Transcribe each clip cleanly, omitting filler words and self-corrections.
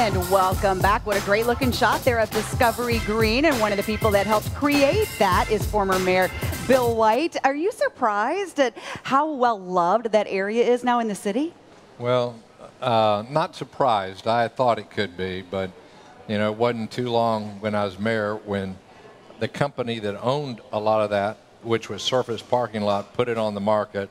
And welcome back. What a great looking shot there of Discovery Green. And one of the people that helped create that is former Mayor Bill White. Are you surprised at how well loved that area is now in the city? Well, not surprised. I thought it could be, but you know, it wasn't too long when I was mayor when the company that owned a lot of that, which was Surface Parking Lot, put it on the market,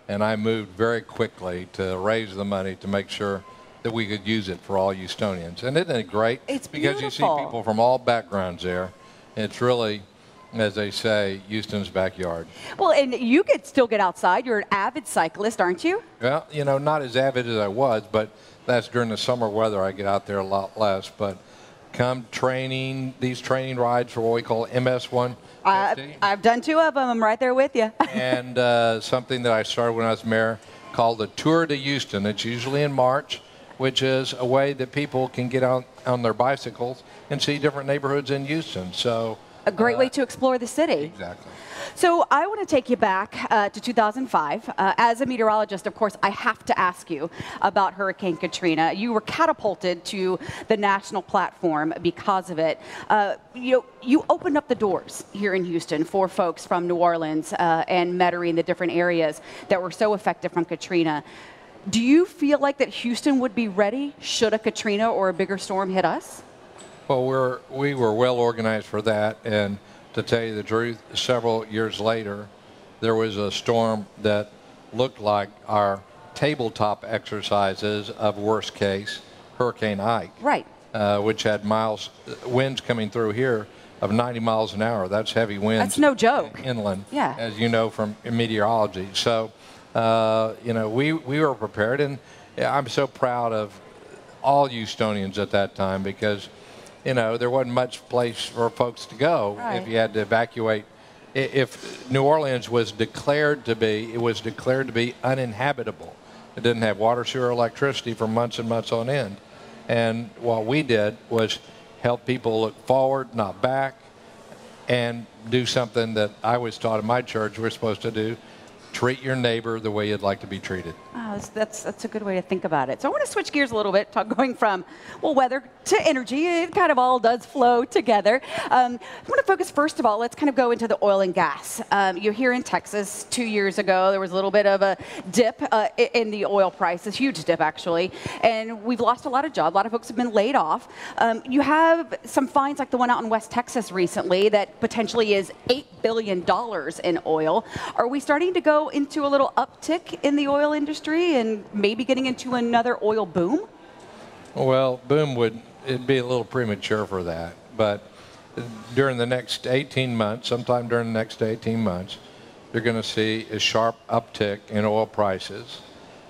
and I moved very quickly to raise the money to make sure that we could use it for all Houstonians. And isn't it great? It's because beautiful. you see people from all backgrounds there. It's really, as they say, Houston's backyard. Well, and you could still get outside. You're an avid cyclist, aren't you? Well, you know, not as avid as I was, but that's during the summer weather. I get out there a lot less. But come training, these training rides for what we call MS150. I've done 2 of them. I'm right there with you. And something that I started when I was mayor called the Tour to Houston. It's usually in March, which is a way that people can get out on their bicycles and see different neighborhoods in Houston. So a great way to explore the city. Exactly. So I want to take you back to 2005. As a meteorologist, of course, I have to ask you about Hurricane Katrina. You were catapulted to the national platform because of it. You opened up the doors here in Houston for folks from New Orleans and Metairie and the different areas that were so affected from Katrina. Do you feel like that Houston would be ready should a Katrina or a bigger storm hit us? Well, we were well organized for that, and to tell you the truth, several years later, there was a storm that looked like our tabletop exercises of worst case, Hurricane Ike. Right. Which had winds coming through here of 90 miles an hour. That's heavy winds. That's no joke. Inland, yeah. As you know from meteorology. So, you know, we were prepared, and I'm so proud of all Houstonians at that time because, you know, there wasn't much place for folks to go if you had to evacuate. If New Orleans was declared to be, it was declared to be uninhabitable. It didn't have water, sewer, electricity for months and months on end. And what we did was help people look forward, not back, and do something that I was taught in my church we're supposed to do. Treat your neighbor the way you'd like to be treated. Oh, that's a good way to think about it. So I want to switch gears a little bit, going from, well, weather to energy. It kind of all does flow together. I want to focus, first of all, let's kind of go into the oil and gas. You're here in Texas 2 years ago. There was a little bit of a dip in the oil prices, huge dip, actually. And we've lost a lot of jobs. A lot of folks have been laid off. You have some finds like the one out in West Texas recently that potentially is $8 billion in oil. Are we starting to go into a little uptick in the oil industry and maybe getting into another oil boom? Well, it'd be a little premature for that. But during the next 18 months, sometime during the next 18 months, you're going to see a sharp uptick in oil prices.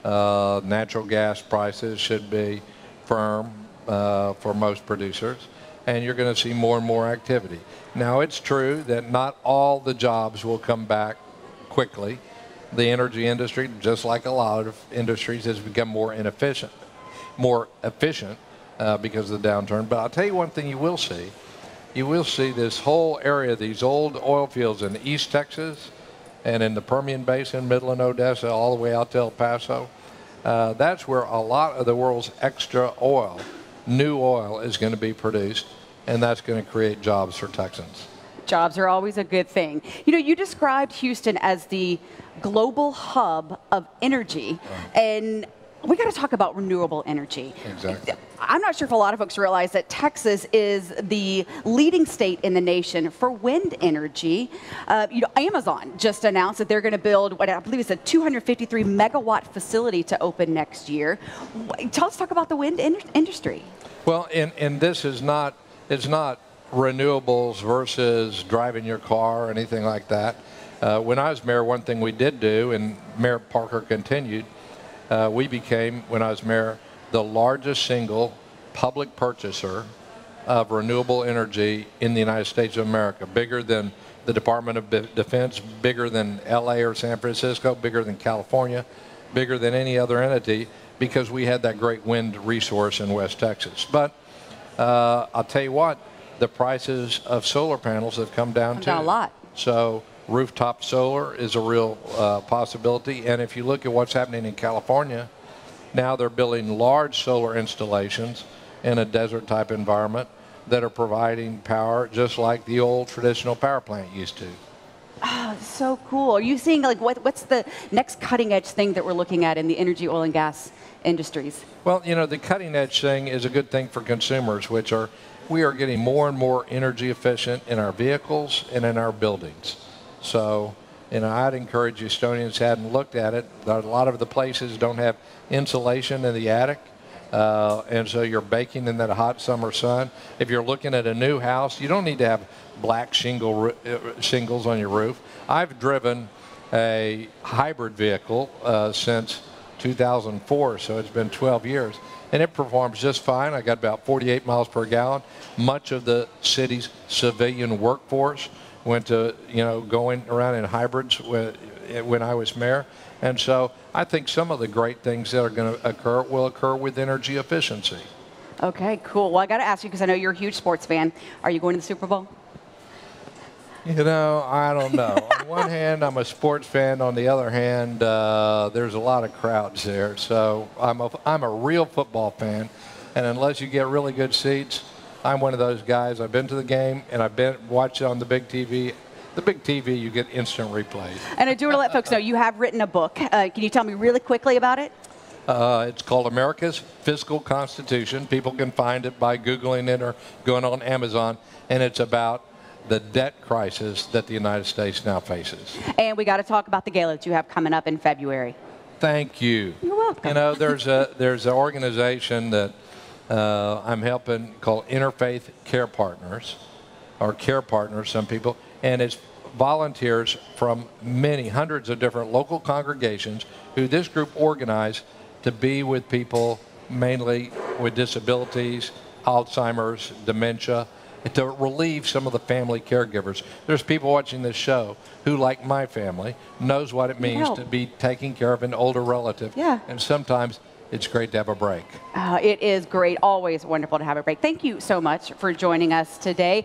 Natural gas prices should be firm for most producers, and you're going to see more and more activity. Now, it's true that not all the jobs will come back quickly. The energy industry, just like a lot of industries, has become more efficient because of the downturn. But I'll tell you one thing you will see. You will see this whole area, these old oil fields in East Texas and in the Permian Basin, Midland, Odessa, all the way out to El Paso. That's where a lot of the world's extra oil, new oil, is going to be produced, and that's going to create jobs for Texans. Jobs are always a good thing. You know, you described Houston as the global hub of energy, and we got to talk about renewable energy. Exactly. I'm not sure if a lot of folks realize that Texas is the leading state in the nation for wind energy. You know, Amazon just announced that they're going to build what I believe is a 253 megawatt facility to open next year. Talk about the wind industry. Well, and this is not, it's not renewables versus driving your car or anything like that. When I was mayor, one thing we did do, and Mayor Parker continued, we became, when I was mayor, the largest single public purchaser of renewable energy in the United States of America, bigger than the Department of Defense, bigger than LA or San Francisco, bigger than California, bigger than any other entity, because we had that great wind resource in West Texas. But I'll tell you what, the prices of solar panels have come down too. A lot. So rooftop solar is a real possibility. And if you look at what's happening in California, now they're building large solar installations in a desert type environment that are providing power just like the old traditional power plant used to. Oh, so cool. Are you seeing like what's the next cutting edge thing that we're looking at in the energy, oil and gas industries? Well, you know, the cutting edge thing is a good thing for consumers, which are, we are getting more and more energy efficient in our vehicles and in our buildings. So, you know, I'd encourage Estonians hadn't looked at it. A lot of the places don't have insulation in the attic. And so you're baking in that hot summer sun. If you're looking at a new house, you don't need to have black shingles on your roof. I've driven a hybrid vehicle since 2004, so it's been 12 years. And it performs just fine. I got about 48 miles per gallon. Much of the city's civilian workforce went to, you know, going around in hybrids when I was mayor. And so I think some of the great things that are going to occur will occur with energy efficiency. Okay, cool. Well, I got to ask you, because I know you're a huge sports fan. Are you going to the Super Bowl? You know, I don't know. On one hand, I'm a sports fan. On the other hand, there's a lot of crowds there. So I'm a real football fan. And unless you get really good seats, I'm one of those guys. I've been to the game, and I've been watched on the big TV. The big TV, you get instant replays. And I do want to let folks know you have written a book. Can you tell me really quickly about it? It's called America's Fiscal Constitution. People can find it by Googling it or going on Amazon. And it's about the debt crisis that the United States now faces. And we got to talk about the gala that you have coming up in February. Thank you. You're welcome. You know, there's an organization that I'm helping called Interfaith Care Partners, or Care Partners, some people, and it's volunteers from many hundreds of different local congregations who this group organized to be with people mainly with disabilities, Alzheimer's, dementia, to relieve some of the family caregivers. There's people watching this show who, like my family, knows what it means to be taking care of an older relative. Yeah. And sometimes it's great to have a break. It is great. Always wonderful to have a break. Thank you so much for joining us today.